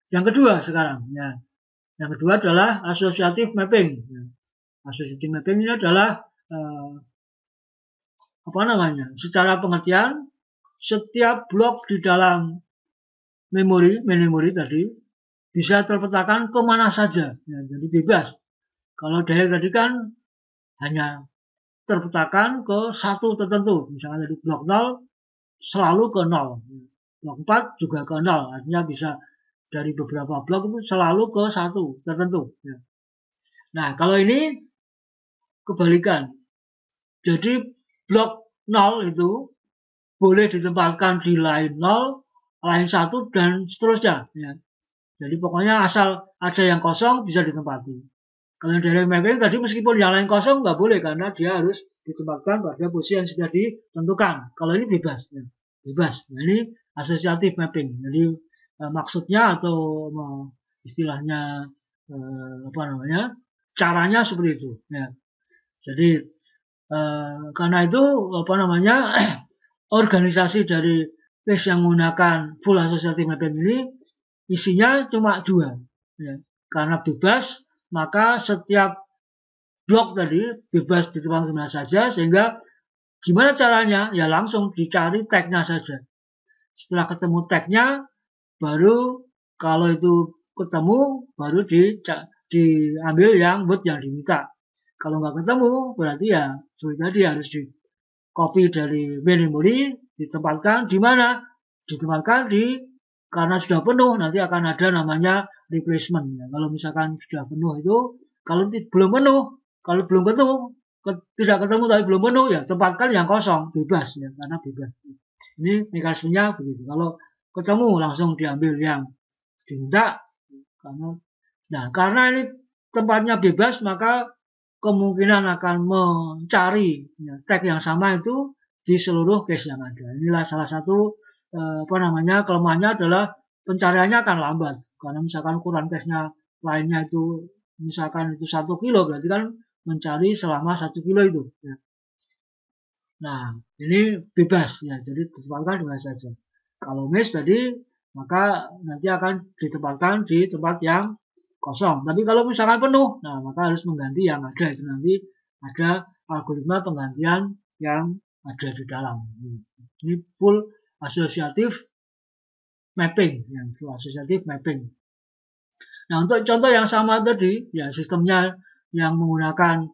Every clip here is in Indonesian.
Yang kedua sekarang, ya. Yang kedua adalah associative mapping. Ya. Associative mapping ini adalah secara pengertian setiap blok di dalam main memory tadi bisa terpetakan kemana saja, ya, jadi bebas. Kalau direct tadi kan hanya terpetakan ke satu tertentu, misalnya dari blok 0 selalu ke 0, blok 4 juga ke 0, artinya bisa dari beberapa blok itu selalu ke satu tertentu. Ya. Nah, kalau ini kebalikan, jadi blok 0 itu boleh ditempatkan di line 0, line 1, dan seterusnya. Ya. Jadi pokoknya asal ada yang kosong bisa ditempati. Kalau yang direct mapping tadi meskipun yang lain kosong nggak boleh karena dia harus ditempatkan pada posisi yang sudah ditentukan. Kalau ini bebas, ya. Bebas. Nah, ini associative mapping. Jadi maksudnya atau istilahnya caranya seperti itu. Ya. Jadi karena itu organisasi dari case yang menggunakan full associative mapping ini isinya cuma 2. Ya. Karena bebas, maka setiap blok tadi bebas ditempatkan dimana saja, sehingga gimana caranya? Ya langsung dicari tag-nya saja. Setelah ketemu tag-nya, baru kalau itu ketemu, baru diambil yang word yang diminta. Kalau nggak ketemu, berarti ya seperti tadi harus di copy dari main memory, ditempatkan di mana? Ditempatkan karena sudah penuh, nanti akan ada namanya replacement. Ya, kalau misalkan sudah penuh itu, kalau belum penuh, tidak ketemu tapi belum penuh, ya tempatkan yang kosong, bebas ya, karena bebas. Ini mekanismenya begitu. Kalau ketemu langsung diambil yang diminta, karena ini tempatnya bebas, maka kemungkinan akan mencari tag yang sama itu di seluruh case yang ada. Inilah salah satu kelemahannya adalah pencariannya akan lambat. Karena misalkan ukuran case-nya lainnya itu misalkan itu 1 kilo, berarti kan mencari selama 1 kilo itu. Ya. Nah, ini bebas ya, jadi ditempatkan di mana saja. Kalau miss tadi, maka nanti akan ditempatkan di tempat yang kosong. Tapi kalau misalkan penuh, nah maka harus mengganti yang ada. Itu nanti ada algoritma penggantian yang ada di dalam. Ini full associative mapping, yang full associative mapping. Nah, untuk contoh yang sama tadi, ya sistemnya yang menggunakan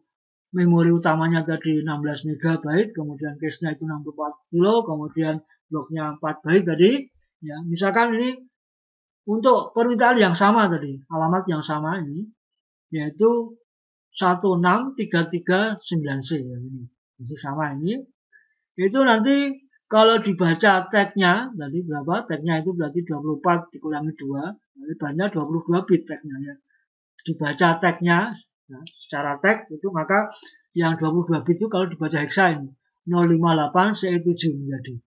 memori utamanya tadi 16 MB, kemudian cache-nya itu 64 kilo, kemudian bloknya 4 byte tadi. Ya, misalkan ini untuk permintaan yang sama tadi, alamat yang sama ini, yaitu 16339C ya, ini masih sama ini. Itu nanti kalau dibaca tag-nya tadi berapa? Tag-nya itu berarti 24 dikurangi 2, berarti banyak 22 bit tag-nya ya. Dibaca tag-nya ya, secara tag itu maka yang 22 bit itu kalau dibaca hexa ini 058C7 menjadi.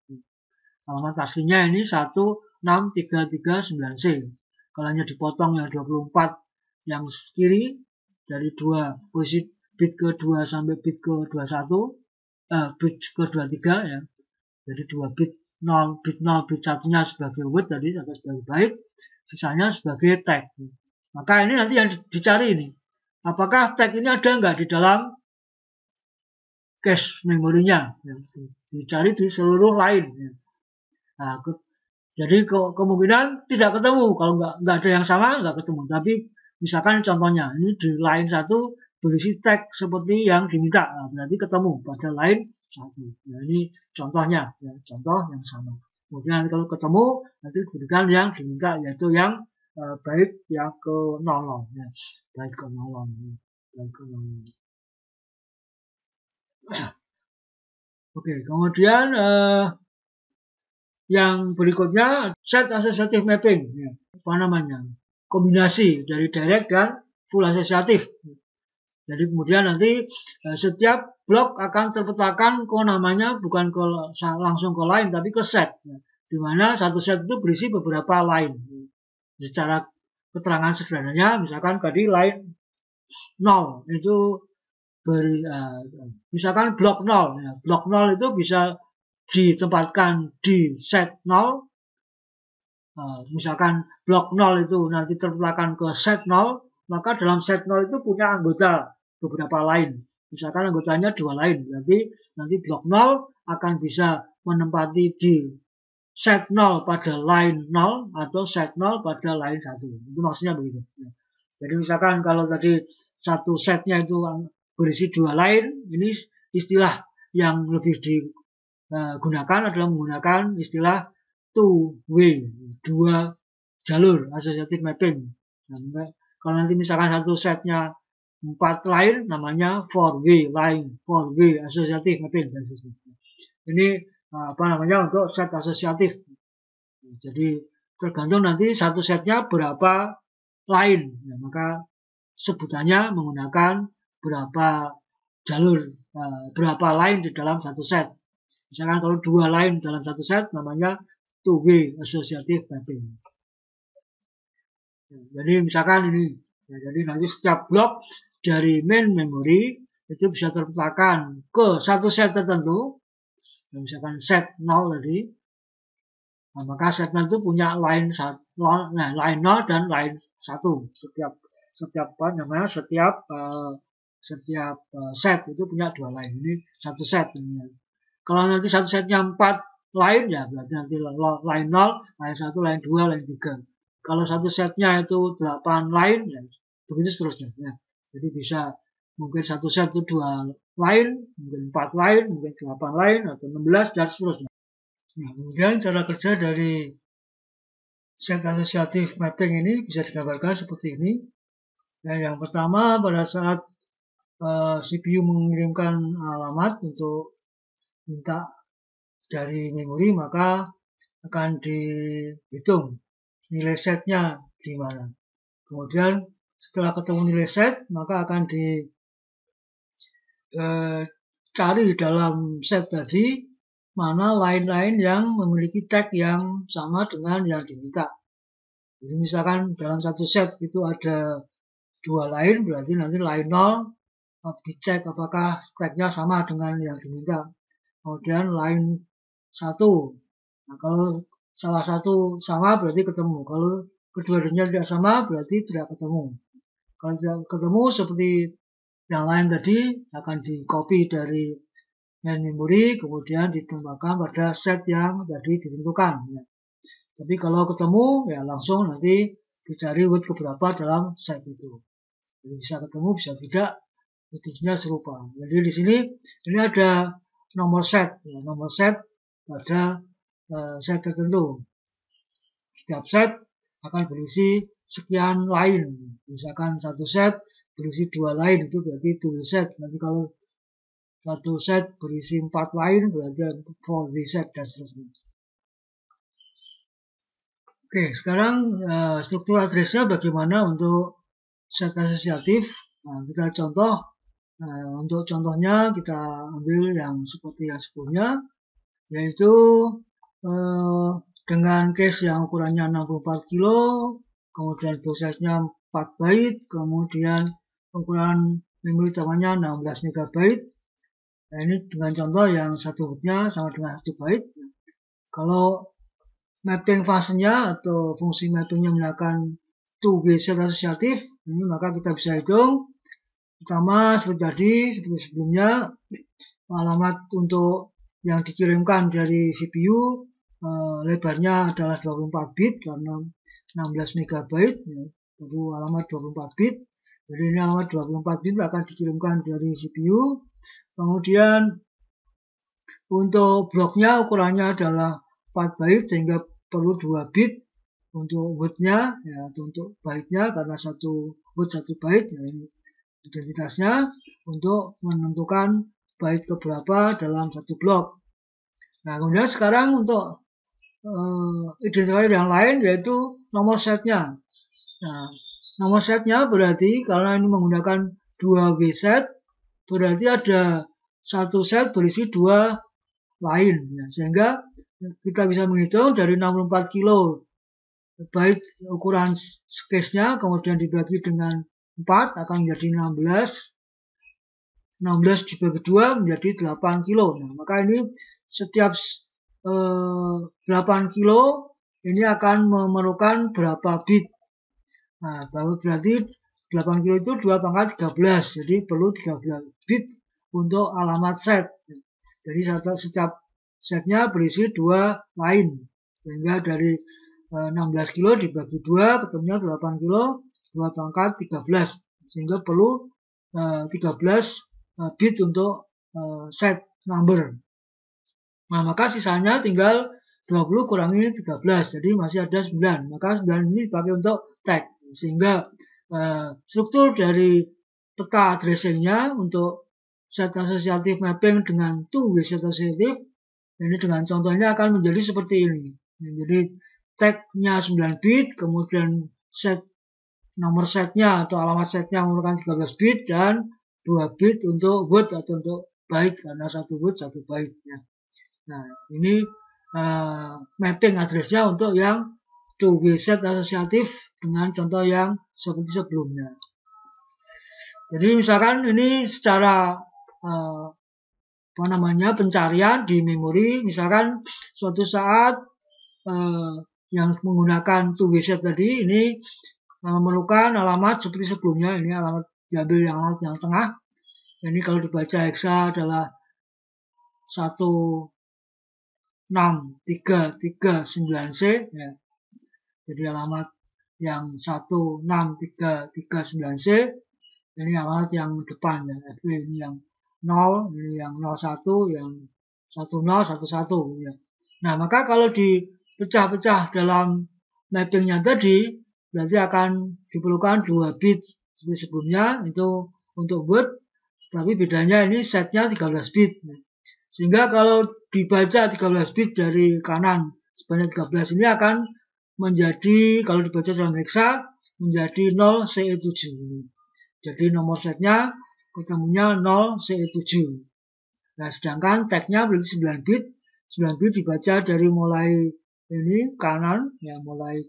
Alamat aslinya ini 16339C. Kalau hanya dipotong yang 24 yang kiri dari 2 posisi bit ke-2 sampai bit ke-21, bit ke-23 ya. Jadi 2 bit 0, bit 0, bit 1-nya sebagai word tadi atau sebagai byte, sisanya sebagai tag. Maka ini nanti yang dicari ini. Apakah tag ini ada nggak di dalam cache memorinya? Ya, dicari di seluruh line. Ya. Nah, jadi kemungkinan tidak ketemu. Kalau nggak ada yang sama, nggak ketemu. Tapi misalkan contohnya, ini di line 1 berisi tag seperti yang diminta. Nah, berarti ketemu pada line 1. Nah, ini contohnya, ya, contoh yang sama. Kemudian kalau ketemu, nanti diberikan yang diminta, yaitu yang byte yang ke-00. Ya. Byte ke-00. Byte ke-00. Oke, kemudian yang berikutnya set associative mapping, ya, kombinasi dari direct dan full associative. Jadi kemudian nanti setiap blok akan terpetakan namanya bukan langsung ke line tapi ke set, ya, di mana satu set itu berisi beberapa line. Secara keterangan sederhananya, misalkan tadi line 0 itu misalkan blok 0, ya, blok 0 itu bisa ditempatkan di set 0 misalkan blok 0 itu nanti terletakkan ke set 0, maka dalam set 0 itu punya anggota beberapa line. Misalkan anggotanya 2 line, berarti nanti blok 0 akan bisa menempati di set 0 pada line 0 atau set 0 pada line 1. Itu maksudnya begitu. Jadi misalkan kalau tadi satu setnya itu berisi 2 line, ini istilah yang lebih digunakan adalah menggunakan istilah two way, 2 jalur associative mapping. Nah, kalau nanti misalkan satu setnya 4 line, namanya 4-way line, 4-way associative mapping. Ini untuk set asosiatif. Jadi tergantung nanti satu setnya berapa line, maka sebutannya menggunakan berapa jalur, berapa line di dalam satu set. Misalkan kalau 2 line dalam satu set, namanya two-way associative mapping. Jadi misalkan ini, jadi nanti setiap blok dari main memory itu bisa terletakkan ke satu set tertentu, misalkan set 0 tadi. Nah, maka set 0 itu punya line 0 dan line 1. Setiap set itu punya 2 line. Ini satu set ini. Kalau nanti satu setnya 4 line, ya berarti nanti line 0, line 1, line 2, line 3. Kalau satu setnya itu 8 line, ya begitu seterusnya. Ya. Jadi bisa mungkin satu set itu 2 line, mungkin 4 line, mungkin 8 line, atau 16, dan seterusnya. Nah, kemudian cara kerja dari set associative mapping ini bisa digambarkan seperti ini. Nah, yang pertama, pada saat CPU mengirimkan alamat untuk minta dari memori, maka akan dihitung nilai setnya di mana. Kemudian setelah ketemu nilai set, maka akan dicari dalam set tadi mana line-line yang memiliki tag yang sama dengan yang diminta. Jadi misalkan dalam satu set itu ada 2 line, berarti nanti line 0 dicek apakah tagnya sama dengan yang diminta. Kemudian line 1, nah kalau salah satu sama berarti ketemu. Kalau kedua-duanya tidak sama berarti tidak ketemu. Kalau tidak ketemu seperti yang lain tadi, akan di-copy dari main memory, kemudian ditambahkan pada set yang tadi ditentukan. Ya. Tapi kalau ketemu, ya langsung nanti dicari word keberapa dalam set itu. Jadi bisa ketemu, bisa tidak, intinya serupa. Jadi di sini ini ada nomor set, ya, nomor set pada set tertentu. Setiap set akan berisi sekian line. Misalkan satu set berisi 2 line, itu berarti 2 set. Nanti kalau satu set berisi 4 line, berarti 4-way set, dan seterusnya. Oke, sekarang struktur addressnya bagaimana untuk set asosiatif. Nah, kita contoh. Untuk contohnya kita ambil yang seperti yang sebelumnya, yaitu dengan cache yang ukurannya 64 kilo, kemudian block size-nya 4 byte, kemudian ukuran memori utamanya 16 MB. Nah, ini dengan contoh yang 1 bitnya sama dengan 1 byte. Kalau mapping fasenya atau fungsi mappingnya menggunakan two-way set asosiatif, ini maka kita bisa hitung. Pertama, seperti sebelumnya, alamat untuk yang dikirimkan dari CPU lebarnya adalah 24 bit karena 16 MB, ya, baru alamat 24 bit. Jadi ini alamat 24 bit akan dikirimkan dari CPU. Kemudian untuk bloknya ukurannya adalah 4 byte sehingga perlu 2 bit untuk wordnya, ya, untuk byte-nya karena satu word 1 byte, ya, ini identitasnya untuk menentukan byte keberapa dalam satu blok. Nah, kemudian sekarang untuk identifier yang lain yaitu nomor setnya. Nah, nomor setnya berarti karena ini menggunakan 2-way set, berarti ada satu set berisi 2 line, ya, sehingga kita bisa menghitung dari 64 kilo byte ukuran cache-nya, kemudian dibagi dengan 4 akan menjadi 16 dibagi 2 menjadi 8 kilo. Nah, maka ini setiap 8 kilo ini akan memerlukan berapa bit. Nah, berarti 8 kilo itu 2 pangkat 13, jadi perlu 13 bit untuk alamat set. Jadi setiap setnya berisi 2 line, sehingga dari 16 kilo dibagi 2, ketemunya 8 kilo, 2 pangkat 13, sehingga perlu 13 bit untuk set number. Nah, maka sisanya tinggal 20 kurangi 13, jadi masih ada 9. Maka 9 ini dipakai untuk tag, sehingga struktur dari peta addressing-nya untuk set asosiatif mapping dengan two-way set asosiatif, ini dengan contohnya akan menjadi seperti ini. Jadi tag-nya 9 bit, kemudian set nomor setnya atau alamat setnya menggunakan 13 bit dan 2 bit untuk word atau untuk byte, karena 1 word 1 byte. Ya. Nah, ini mapping address-nya untuk yang two-way set asosiatif dengan contoh yang seperti sebelumnya. Jadi misalkan ini secara pencarian di memori, misalkan suatu saat yang menggunakan two-way set tadi ini memerlukan alamat seperti sebelumnya. Ini alamat diambil yang alamat yang tengah. Ini kalau dibaca hexa adalah 16339C, ya. Jadi alamat yang 16339C, ini alamat yang depan, ya. FW ini yang 0, ini yang 01, yang 1011, ya. Nah, maka kalau dipecah-pecah dalam mappingnya tadi, berarti akan diperlukan 2 bit seperti sebelumnya, itu untuk word, tapi bedanya ini setnya 13 bit. Sehingga kalau dibaca 13 bit dari kanan sebanyak 13 ini akan menjadi, kalau dibaca dalam hexa, menjadi 0CE7. Jadi nomor setnya ketemunya 0CE7. Nah, sedangkan tag-nya berarti 9 bit. 9 bit dibaca dari mulai ini kanan, ya mulai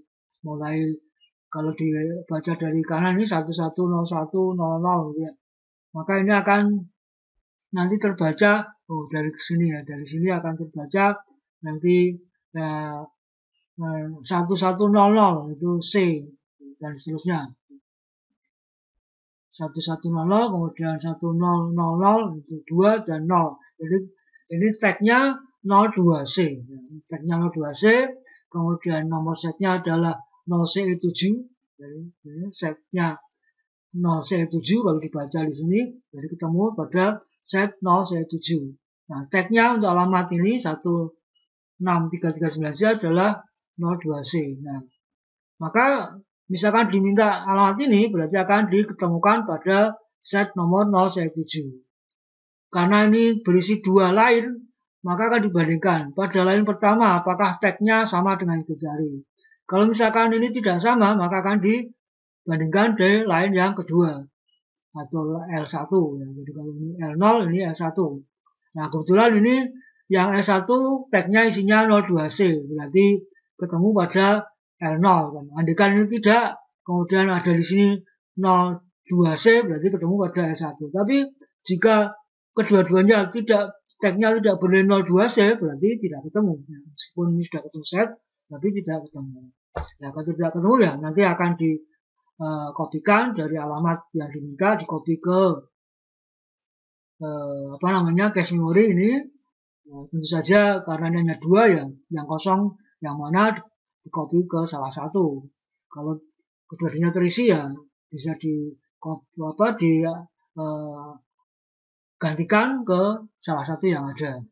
kalau dibaca dari kanan ini 110100, ya. Maka ini akan nanti terbaca dari sini, ya, dari sini akan terbaca nanti 1100 itu C dan seterusnya. 1100 kemudian 1000 itu 2 dan 0. Jadi ini tag-nya 02C. Tag-nya 02C, kemudian nomor setnya adalah 0CE7. Jadi setnya 0CE7 kalau dibaca di sini, jadi ketemu pada set 0CE7. Nah, tag-nya untuk alamat ini 16339C adalah 02C. Nah, maka misalkan diminta alamat ini, berarti akan diketemukan pada set nomor 0CE7. Karena ini berisi 2 line, maka akan dibandingkan. Pada line pertama, apakah tag-nya sama dengan yang dicari. Kalau misalkan ini tidak sama, maka akan dibandingkan dari line yang kedua atau L1. Jadi kalau ini L0, ini L1. Nah, kebetulan ini yang L1 tag-nya isinya 02C, berarti ketemu pada L0. Andaikan ini tidak, kemudian ada di sini 02C, berarti ketemu pada L1. Tapi jika kedua-duanya tag-nya tidak bernilai 02C, berarti tidak ketemu. Meskipun ini sudah ketemu set, tapi tidak ketemu. Ya, kalau tidak ketemu, ya nanti akan dikopikan dari alamat yang diminta, dikopi ke cache memory ini. Tentu saja karena hanya 2, ya, yang kosong yang mana dikopi ke salah satu. Kalau kedua-duanya terisi, ya bisa gantikan ke salah satu yang ada.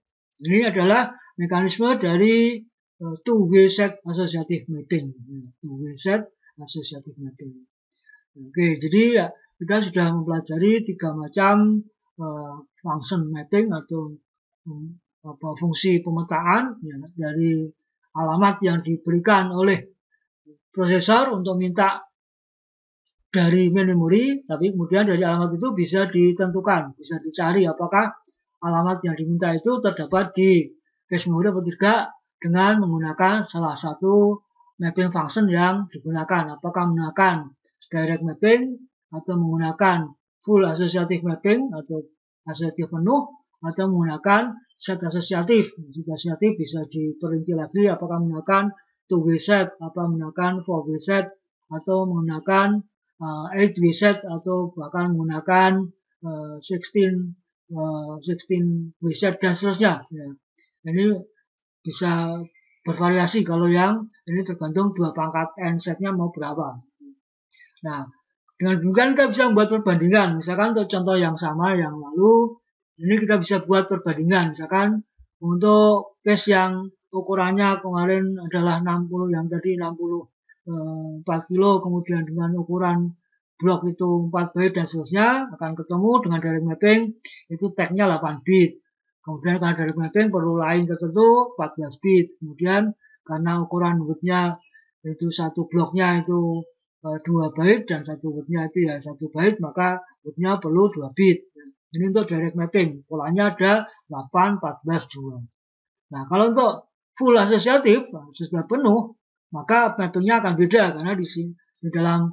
Ini adalah mekanisme dari two-way set associative mapping. Two-way set associative mapping. Oke, jadi ya, kita sudah mempelajari 3 macam function mapping atau fungsi pemetaan, ya, dari alamat yang diberikan oleh prosesor untuk minta dari memori, tapi kemudian dari alamat itu bisa ditentukan, bisa dicari apakah alamat yang diminta itu terdapat di cache memory atau tidak dengan menggunakan salah satu mapping function yang digunakan. Apakah menggunakan direct mapping atau menggunakan full associative mapping atau asosiatif penuh, atau menggunakan set asosiatif. Set asosiatif bisa diperinci lagi apakah menggunakan 2-way set, apa menggunakan 4-way set, atau menggunakan 8-way set, atau bahkan menggunakan 16-way set dan seterusnya. Ya. Ini bisa bervariasi kalau yang ini tergantung 2 pangkat n setnya mau berapa. Nah, dengan demikian kita bisa membuat perbandingan. Misalkan untuk contoh yang sama yang lalu, ini kita bisa buat perbandingan. Misalkan untuk case yang ukurannya kemarin adalah 60, yang tadi 64 kilo, kemudian dengan ukuran blok itu 4 byte dan seterusnya, akan ketemu dengan direct mapping itu tag-nya 8 bit. Kemudian karena direct mapping perlu line tertentu 14 bit. Kemudian karena ukuran width-nya itu satu bloknya itu 2 byte dan satu width-nya itu ya 1 byte, maka width-nya perlu 2 bit. Ini untuk direct mapping, polanya ada 8, 14, 2. Nah, kalau untuk full asosiatif, sudah penuh, maka mappingnya akan beda karena di dalam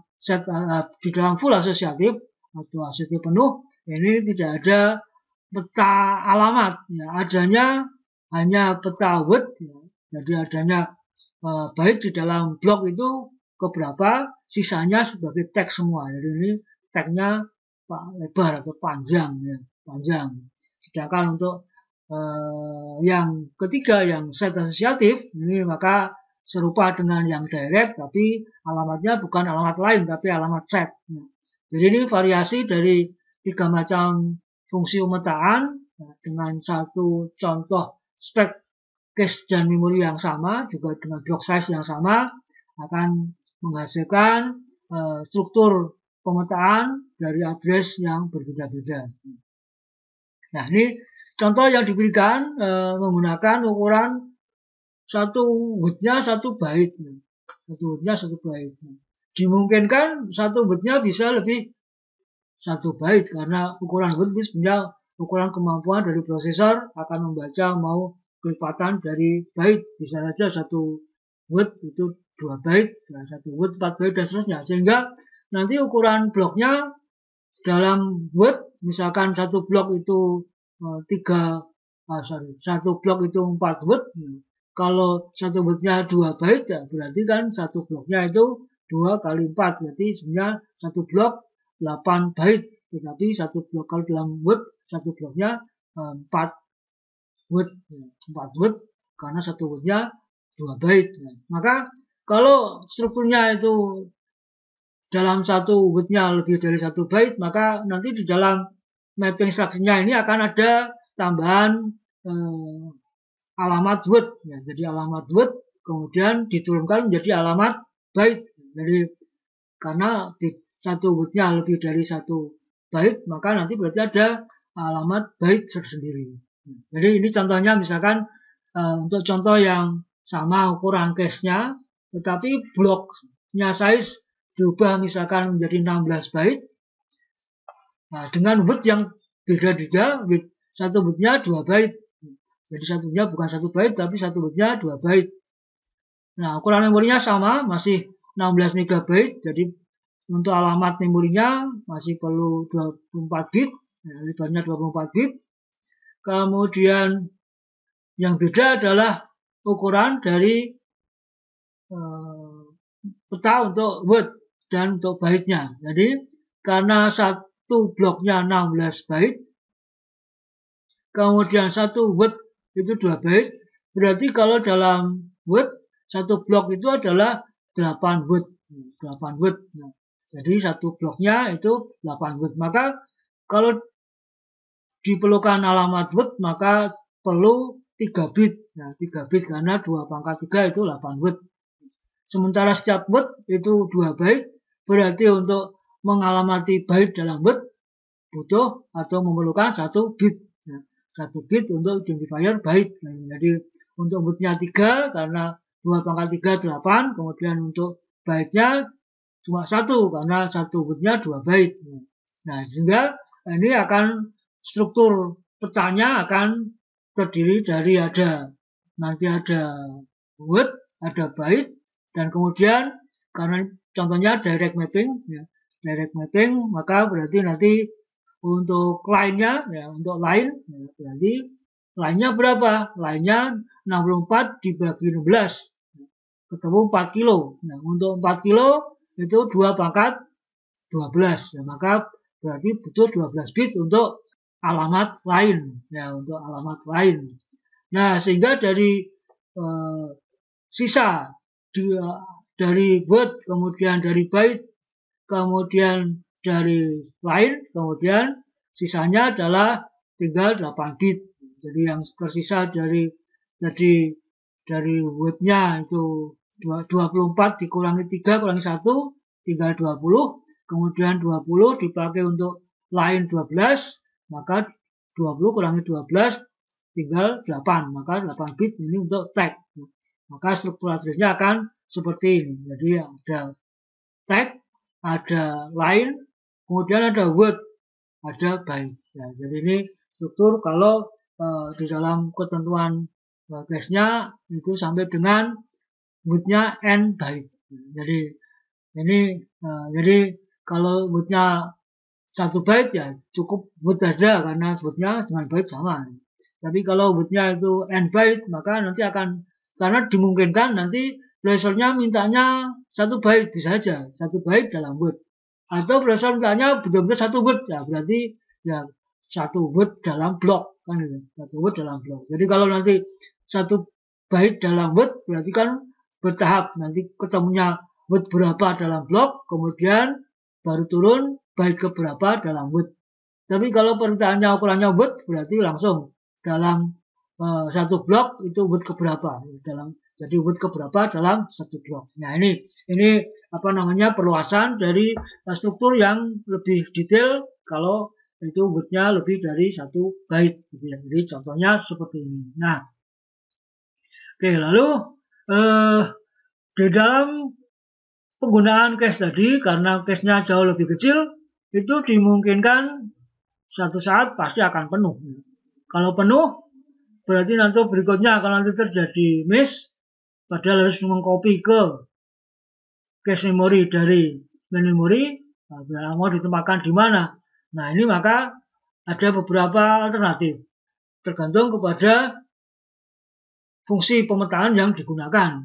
full asosiatif atau asosiatif penuh ini tidak ada peta alamat, ya, adanya hanya peta width, ya. Jadi adanya byte di dalam blok itu keberapa, sisanya sebagai tag semua. Jadi ini tagnya lebar atau panjang, ya, panjang. Sedangkan untuk yang ketiga, yang set asosiatif, ini maka serupa dengan yang direct, tapi alamatnya bukan alamat lain, tapi alamat set. Ya. Jadi ini variasi dari 3 macam fungsi pemetaan dengan satu contoh spek cache dan memori yang sama, juga dengan block size yang sama, akan menghasilkan struktur pemetaan dari address yang berbeda-beda. Nah, ini contoh yang diberikan menggunakan ukuran satu width-nya 1 byte. Satu width-nya 1 byte. Dimungkinkan satu width-nya bisa lebih 1 byte karena ukuran width itu sebenarnya ukuran kemampuan dari prosesor akan membaca mau kelipatan dari byte. Bisa saja satu width itu 2 byte, dan satu width 4 byte dan seterusnya. Sehingga nanti ukuran bloknya dalam width, misalkan satu blok itu satu blok itu 4 width. Kalau satu width-nya 2 byte, ya berarti kan satu bloknya itu 2 kali 4, berarti sebenarnya satu blok 8 byte, tetapi satu blok kalau dalam width satu bloknya 4 width, 4 width karena satu width-nya 2 byte. Maka kalau strukturnya itu dalam satu width-nya lebih dari 1 byte, maka nanti di dalam mapping instruksinya ini akan ada tambahan alamat width. Ya, jadi alamat width kemudian diturunkan menjadi alamat byte. Jadi karena satu width-nya lebih dari 1 byte, maka nanti berarti ada alamat byte tersendiri. Jadi ini contohnya misalkan untuk contoh yang sama ukuran cache-nya, tetapi bloknya size diubah misalkan menjadi 16 byte. Nah, dengan width yang beda juga, satu width-nya 2 byte. Jadi satunya bukan 1 byte, tapi satu width-nya 2 byte. Nah, ukuran memorinya sama, masih 16 MB. Jadi untuk alamat memorinya masih perlu 24 bit, lebarnya 24 bit. Kemudian yang beda adalah ukuran dari peta untuk width dan untuk byte-nya. Jadi karena satu bloknya 16 byte, kemudian satu width itu 2 byte, berarti kalau dalam width satu blok itu adalah 8 width. 8 width. Nah, jadi satu bloknya itu 8 width. Maka kalau diperlukan alamat width maka perlu 3 bit. Nah, 3 bit karena 2 pangkat 3 itu 8 width. Sementara setiap width itu 2 byte, berarti untuk mengalamati byte dalam width butuh atau memerlukan 1 bit. Nah, 1 bit untuk identifier byte. Nah, jadi untuk width-nya 3 karena 2 pangkat 3 8, kemudian untuk byte-nya cuma 1 karena 1 width-nya 2 byte. Nah, sehingga ini akan struktur petanya akan terdiri dari nanti ada width, ada byte, dan kemudian karena contohnya direct mapping, ya, direct mapping, maka berarti nanti untuk line-nya, ya, untuk line, ya, berarti line-nya berapa? Line-nya 64 dibagi 16. ketemu 4 kilo. Nah, untuk 4 kilo itu 2 pangkat 12. Ya, maka berarti butuh 12 bit untuk alamat lain. Ya, untuk alamat lain. Nah, sehingga dari sisa dari word, kemudian dari byte, kemudian dari line, kemudian sisanya adalah tinggal 8 bit. Jadi yang tersisa dari word-nya itu 24 dikurangi 3 kurangi 1 tinggal 20, kemudian 20 dipakai untuk line 12, maka 20 kurangi 12 tinggal 8, maka 8 bit ini untuk tag. Maka struktur address-nya akan seperti ini. Jadi ada tag, ada line, kemudian ada word, ada byte. Ya, jadi ini struktur kalau di dalam ketentuan cache-nya itu sampai dengan word-nya n byte. Jadi ini jadi kalau word-nya 1 byte ya cukup word aja karena word-nya dengan byte sama. Tapi kalau word-nya itu n byte maka nanti akan, karena dimungkinkan nanti browsernya mintanya 1 byte bisa aja, 1 byte dalam word. Atau browser mintanya betul-betul 1 word, ya berarti ya 1 word dalam blok kan gitu. 1 word dalam blok. Jadi kalau nanti 1 byte dalam word berarti kan bertahap, nanti ketemunya word berapa dalam blok, kemudian baru turun byte ke berapa dalam word. Tapi kalau permintaannya ukurannya word berarti langsung dalam satu blok itu word keberapa dalam, jadi word keberapa dalam satu blok. Nah ini apa namanya perluasan dari struktur yang lebih detail kalau itu wordnya lebih dari 1 byte gitu ya. Jadi contohnya seperti ini. Nah, oke, lalu di dalam penggunaan cache tadi, karena cache-nya jauh lebih kecil, itu dimungkinkan suatu saat pasti akan penuh. Kalau penuh berarti nanti berikutnya kalau nanti terjadi miss, padahal harus mengcopy ke cache memori dari main memory, mau ditempatkan di mana. Nah ini maka ada beberapa alternatif, tergantung kepada fungsi pemetaan yang digunakan.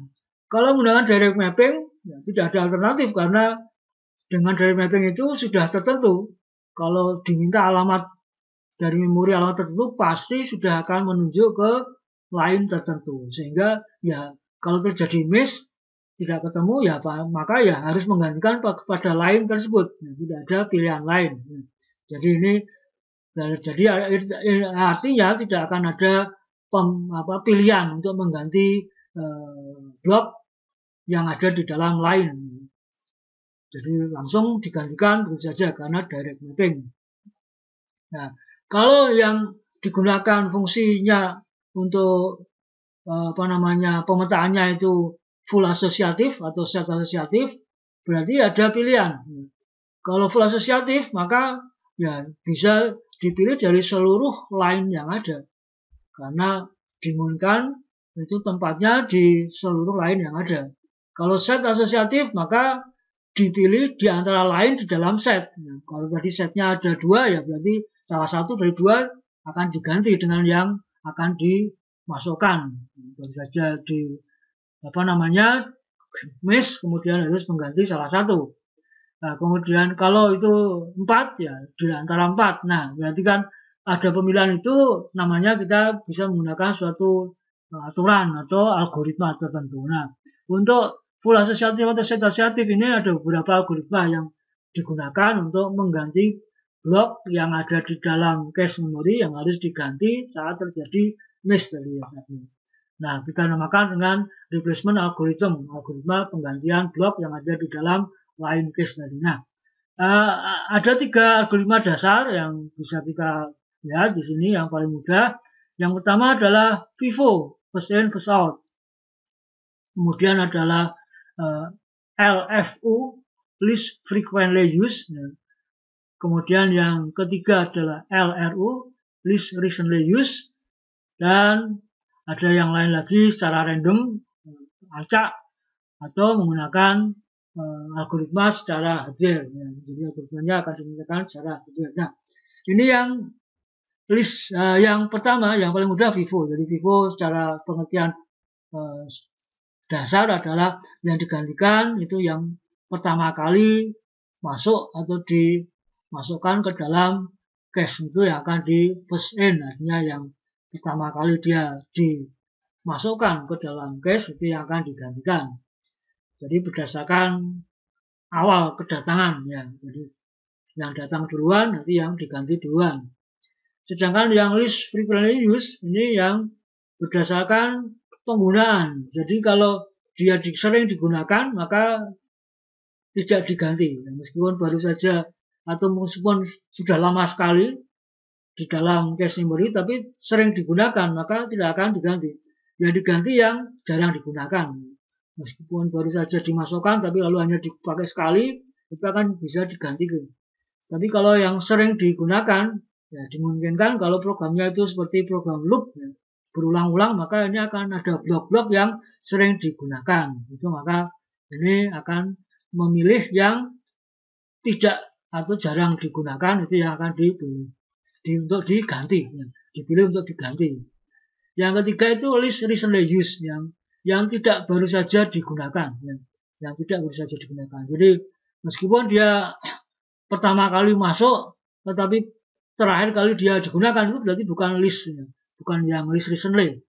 Kalau menggunakan direct mapping, ya tidak ada alternatif karena dengan direct mapping itu sudah tertentu. Kalau diminta alamat dari memori alamat tertentu pasti sudah akan menunjuk ke line tertentu, sehingga ya kalau terjadi miss tidak ketemu ya maka ya harus menggantikan pada line tersebut. Ya, tidak ada pilihan lain. Jadi ini artinya tidak akan ada pilihan untuk mengganti blok yang ada di dalam line. Jadi langsung digantikan begitu saja karena direct mapping. Nah, kalau yang digunakan fungsinya untuk pemetaannya itu full asosiatif atau set asosiatif, berarti ada pilihan. Kalau full asosiatif maka ya bisa dipilih dari seluruh line yang ada, karena dimungkinkan itu tempatnya di seluruh line yang ada. Kalau set asosiatif maka dipilih di antara line di dalam set. Nah, kalau tadi setnya ada 2 ya berarti salah satu dari 2 akan diganti dengan yang akan dimasukkan. Baru saja di miss kemudian harus mengganti salah satu. Nah, kemudian kalau itu 4 ya di antara 4. Nah, berarti kan ada pemilihan itu namanya kita bisa menggunakan suatu aturan atau algoritma tertentu. Nah, untuk full asosiatif atau set asosiatif ini ada beberapa algoritma yang digunakan untuk mengganti blok yang ada di dalam cache memori yang harus diganti saat terjadi miss tadi ya. Nah, kita namakan dengan replacement algorithm, algoritma penggantian blok yang ada di dalam line cache tadi. Nah, ada 3 algoritma dasar yang bisa kita lihat di sini yang paling mudah. Yang pertama adalah FIFO, first in first out. Kemudian adalah LFU, least frequently used. Kemudian yang ketiga adalah LRU, least recently used. Dan ada yang lain lagi secara random, acak, atau menggunakan algoritma secara hardware. Jadi algoritmanya akan digunakan secara hardware. Nah, ini yang list yang pertama, yang paling mudah FIFO. Jadi FIFO secara pengertian dasar adalah yang digantikan itu yang pertama kali masuk atau dimasukkan ke dalam cache itu yang akan di first in, artinya yang pertama kali dia dimasukkan ke dalam cache itu yang akan digantikan. Jadi berdasarkan awal kedatangan ya. Jadi yang datang duluan nanti yang diganti duluan. Sedangkan yang least frequently used ini yang berdasarkan penggunaan. Jadi kalau dia sering digunakan maka tidak diganti. Meskipun baru saja atau meskipun sudah lama sekali di dalam cache memory tapi sering digunakan maka tidak akan diganti. Yang diganti yang jarang digunakan. Meskipun baru saja dimasukkan tapi lalu hanya dipakai sekali itu akan bisa diganti. Tapi kalau yang sering digunakan ya dimungkinkan kalau programnya itu seperti program loop ya, berulang-ulang maka ini akan ada blok-blok yang sering digunakan. Itu maka ini akan memilih yang tidak atau jarang digunakan itu yang akan dipilih untuk diganti, ya. Dipilih untuk diganti. Yang ketiga itu least recently used yang tidak baru saja digunakan, ya. Yang tidak baru saja digunakan. Jadi meskipun dia pertama kali masuk, tetapi terakhir kali dia digunakan itu berarti bukan list, ya. Bukan yang least recently.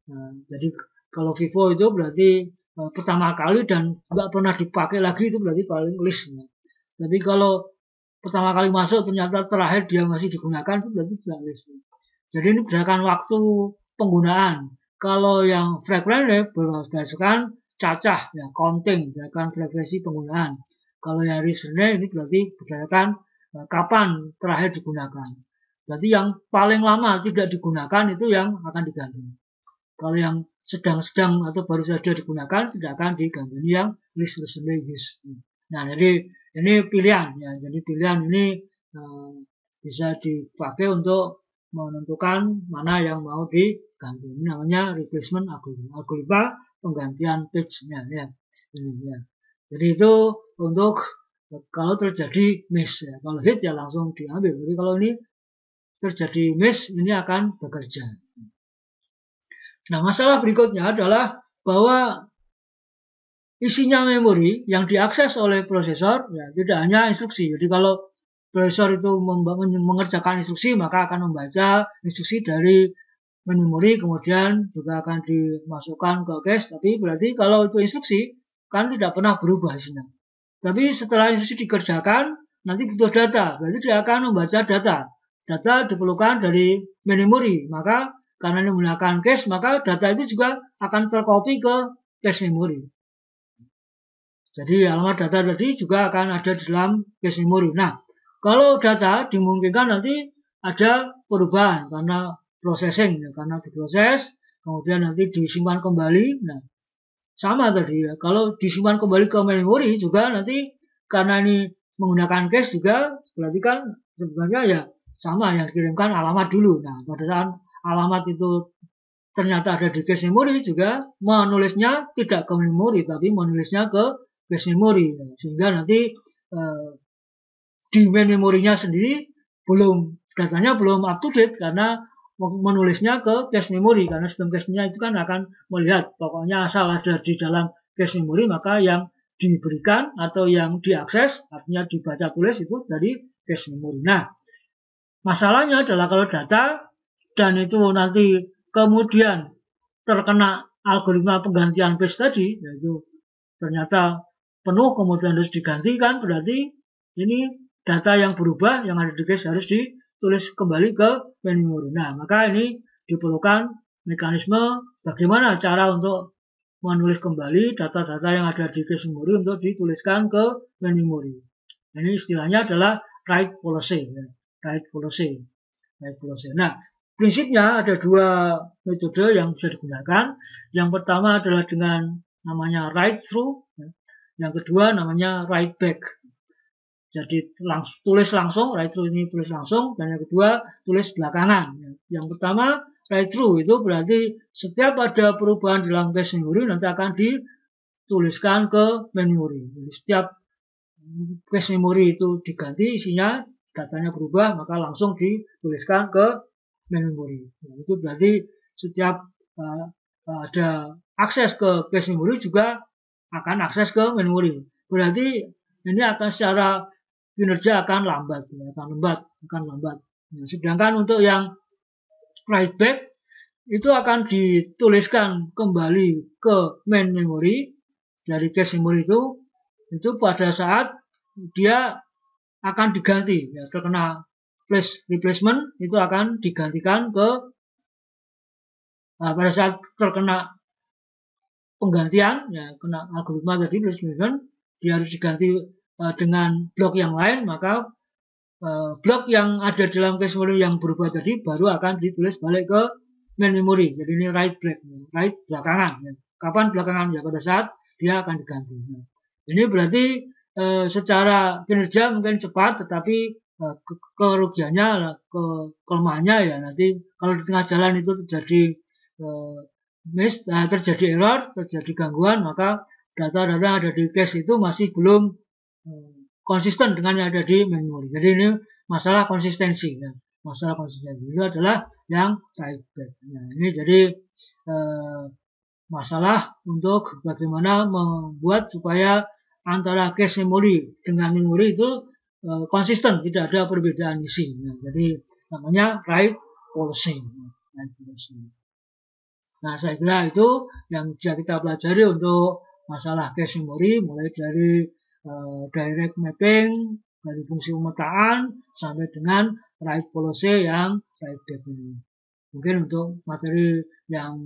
Nah, jadi kalau Vivo itu berarti pertama kali dan nggak pernah dipakai lagi itu berarti paling list. Ya. Tapi kalau pertama kali masuk ternyata terakhir dia masih digunakan itu berarti tidak list. Jadi ini berdasarkan waktu penggunaan. Kalau yang frequently berdasarkan cacah, ya counting, berdasarkan frekuensi penggunaan. Kalau yang recently ini berarti berdasarkan kapan terakhir digunakan. Berarti yang paling lama tidak digunakan itu yang akan diganti. Kalau yang sedang-sedang atau baru saja digunakan tidak akan diganti. Ini yang least recently used. Nah, jadi ini pilihan ya. Jadi pilihan ini bisa dipakai untuk menentukan mana yang mau diganti. Ini namanya replacement algoritma penggantian page-nya ya. Ini ya. Jadi itu untuk kalau terjadi miss ya. Kalau hit ya langsung diambil. Jadi kalau ini terjadi miss ini akan bekerja. Nah, masalah berikutnya adalah bahwa isinya memori yang diakses oleh prosesor ya tidak hanya instruksi. Jadi kalau prosesor itu mengerjakan instruksi maka akan membaca instruksi dari memori kemudian juga akan dimasukkan ke cache. Tapi berarti kalau itu instruksi kan tidak pernah berubah isinya. Tapi setelah instruksi dikerjakan nanti butuh data. Berarti dia akan membaca data. Data diperlukan dari memori. Maka karena ini menggunakan cache, maka data itu juga akan tercopy ke cache memori. Jadi alamat data tadi juga akan ada di dalam cache memori. Nah, kalau data dimungkinkan nanti ada perubahan karena processing, ya, karena diproses, kemudian nanti disimpan kembali. Nah, sama tadi ya. Kalau disimpan kembali ke memori juga nanti karena ini menggunakan cache juga berarti kan sebenarnya ya sama yang dikirimkan alamat dulu. Nah, pada saat alamat itu ternyata ada di cache memori juga menulisnya tidak ke memori tapi menulisnya ke cache memori sehingga nanti di main memorinya sendiri datanya belum up to date karena menulisnya ke cache memori karena sistem cache-nya itu kan akan melihat pokoknya asal ada di dalam cache memori maka yang diberikan atau yang diakses artinya dibaca tulis itu dari cache memori. Nah, masalahnya adalah kalau data dan itu nanti kemudian terkena algoritma penggantian page tadi, yaitu ternyata penuh kemudian harus digantikan, berarti ini data yang berubah yang ada di cache harus ditulis kembali ke memori. Nah, maka ini diperlukan mekanisme bagaimana cara untuk menulis kembali data-data yang ada di cache memori untuk dituliskan ke memori. Ini istilahnya adalah write policy. Write policy. Nah, prinsipnya ada dua metode yang bisa digunakan. Yang pertama adalah dengan namanya write through. Yang kedua namanya write back. Jadi tulis langsung, write through ini tulis langsung. Dan yang kedua tulis belakangan. Yang pertama write through itu berarti setiap ada perubahan dalam cache memori nanti akan dituliskan ke memori. Jadi setiap cache memori itu diganti isinya, datanya berubah maka langsung dituliskan ke memori. Nah, itu berarti setiap ada akses ke cache memori juga akan akses ke memori. Berarti ini akan secara kinerja akan lambat. Nah, sedangkan untuk yang write back itu akan dituliskan kembali ke main memory dari cache memory itu pada saat dia akan diganti, ya, terkena flash replacement itu akan digantikan ke pada saat terkena penggantian, ya, kena algoritma tadi replacement, dia harus diganti dengan blok yang lain, maka blok yang ada dalam cache memory yang berubah tadi baru akan ditulis balik ke main memory. Jadi ini write back, write belakangan. Ya. Kapan belakangan? Ya pada saat dia akan diganti. Nah, ini berarti secara kinerja mungkin cepat, tetapi kerugiannya, kelemahannya ya nanti kalau di tengah jalan itu terjadi terjadi error, terjadi gangguan, maka data-data yang ada di cache itu masih belum konsisten dengan yang ada di memori. Jadi ini masalah konsistensi. Ya. Masalah konsistensi itu adalah yang write back. Nah, ini jadi masalah untuk bagaimana membuat supaya antara cache memori dengan memori itu konsisten, tidak ada perbedaan isi. Nah, jadi namanya write policy. Nah, saya kira itu yang bisa kita pelajari untuk masalah cache memori, mulai dari direct mapping, dari fungsi pemetaan, sampai dengan write policy yang write back ini. Mungkin untuk materi yang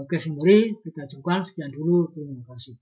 cache memory kita cukupkan sekian dulu. Terima kasih.